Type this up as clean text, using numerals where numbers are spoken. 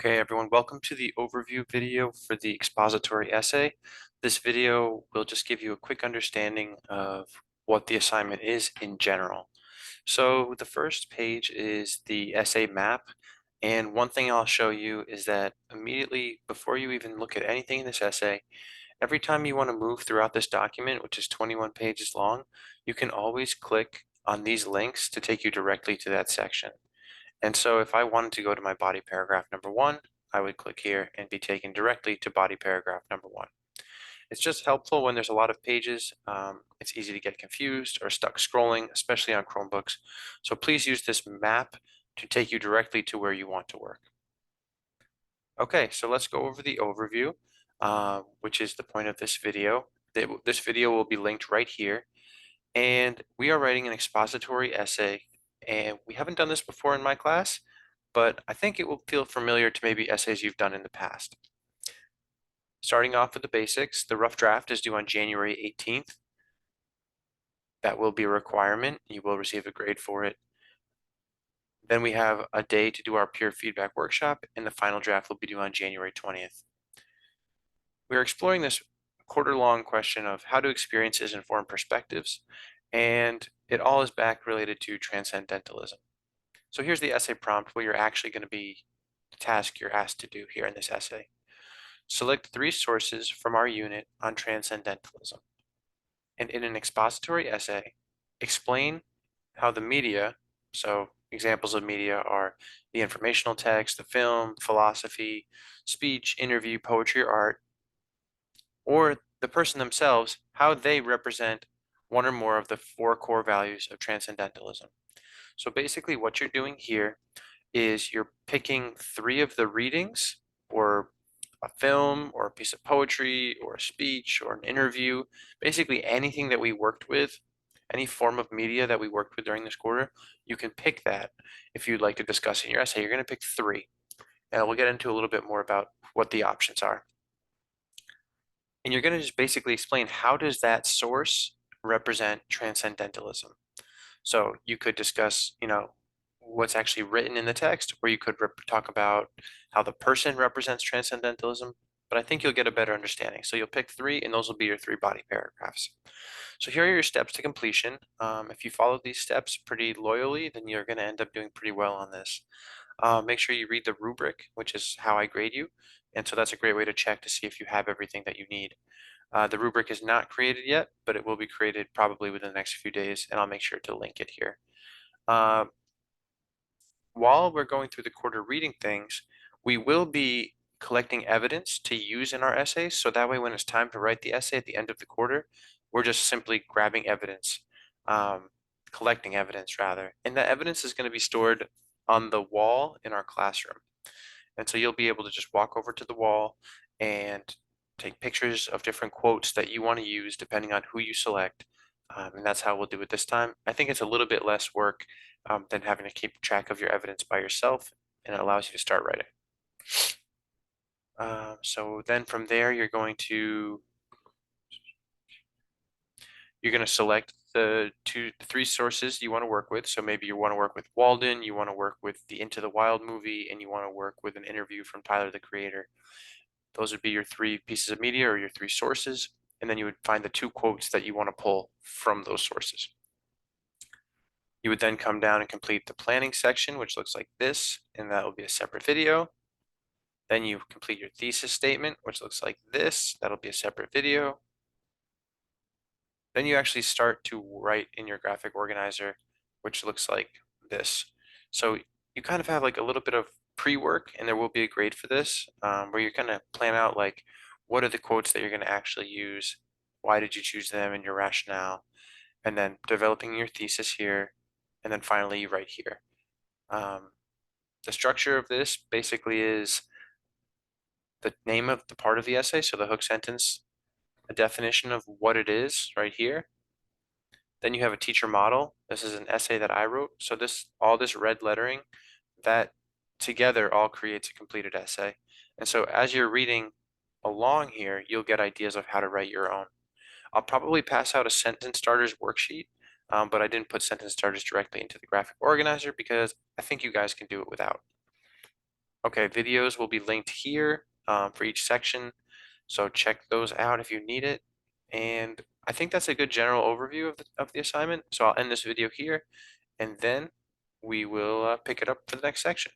Okay, everyone, welcome to the overview video for the expository essay. This video will just give you a quick understanding of what the assignment is in general. So the first page is the essay map, and one thing I'll show you is that immediately before you even look at anything in this essay, every time you want to move throughout this document, which is 21 pages long, you can always click on these links to take you directly to that section. And so if I wanted to go to my body paragraph number 1, I would click here and be taken directly to body paragraph number 1. It's just helpful when there's a lot of pages. It's easy to get confused or stuck scrolling, especially on Chromebooks. So please use this map to take you directly to where you want to work. Okay, so let's go over the overview, which is the point of this video. This video will be linked right here. And we are writing an expository essay, and we haven't done this before in my class, but I think it will feel familiar to maybe essays you've done in the past. Starting off with the basics, the rough draft is due on January 18th. That will be a requirement. You will receive a grade for it. Then we have a day to do our peer feedback workshop, and the final draft will be due on January 20th. We are exploring this quarter-long question of how do experiences inform perspectives, and it all is back related to transcendentalism. So here's the essay prompt, what you're actually going to be, the task you're asked to do here in this essay. Select 3 sources from our unit on transcendentalism. And in an expository essay, explain how the media, so examples of media are the informational text, the film, philosophy, speech, interview, poetry, or art, or the person themselves, how they represent one or more of the 4 core values of transcendentalism. So basically what you're doing here is you're picking 3 of the readings or a film or a piece of poetry or a speech or an interview, basically anything that we worked with, any form of media that we worked with during this quarter, you can pick that if you'd like to discuss in your essay. You're going to pick 3, and we'll get into a little bit more about what the options are. And you're going to just basically explain how does that source represent transcendentalism. So you could discuss, what's actually written in the text, or you could talk about how the person represents transcendentalism, but I think you'll get a better understanding. So you'll pick 3, and those will be your 3 body paragraphs. So here are your steps to completion. If you follow these steps pretty loyally, then you're going to end up doing pretty well on this. Make sure you read the rubric, which is how I grade you. And so that's a great way to check to see if you have everything that you need. The rubric is not created yet, but it will be created probably within the next few days, and I'll make sure to link it here. While we're going through the quarter reading things, we will be collecting evidence to use in our essays. So that way, when it's time to write the essay at the end of the quarter, we're just simply grabbing evidence, collecting evidence rather. And that evidence is going to be stored on the wall in our classroom. And so you'll be able to just walk over to the wall and take pictures of different quotes that you want to use depending on who you select. And that's how we'll do it this time. I think it's a little bit less work than having to keep track of your evidence by yourself, and it allows you to start writing. So then from there, you're going to select the 3 sources you want to work with. So maybe you want to work with Walden, you want to work with the Into the Wild movie, and you want to work with an interview from Tyler, the Creator. Those would be your 3 pieces of media or your 3 sources, and then you would find the 2 quotes that you want to pull from those sources. You would then come down and complete the planning section, which looks like this, and that will be a separate video. Then you complete your thesis statement, which looks like this. That'll be a separate video. Then you actually start to write in your graphic organizer, which looks like this. So you kind of have like a little bit of pre-work, and there will be a grade for this, where you're going to plan out like what are the quotes that you're going to actually use, why did you choose them, and your rationale, and then developing your thesis here, and then finally you write here. The structure of this basically is the name of the part of the essay, so the hook sentence, a definition of what it is right here. Then you have a teacher model. This is an essay that I wrote. So all this red lettering, that together all creates a completed essay. And so as you're reading along here, you'll get ideas of how to write your own. I'll probably pass out a sentence starters worksheet, but I didn't put sentence starters directly into the graphic organizer because I think you guys can do it without. Okay, videos will be linked here for each section, so check those out if you need it. And I think that's a good general overview of the assignment. So I'll end this video here, and then we will pick it up for the next section.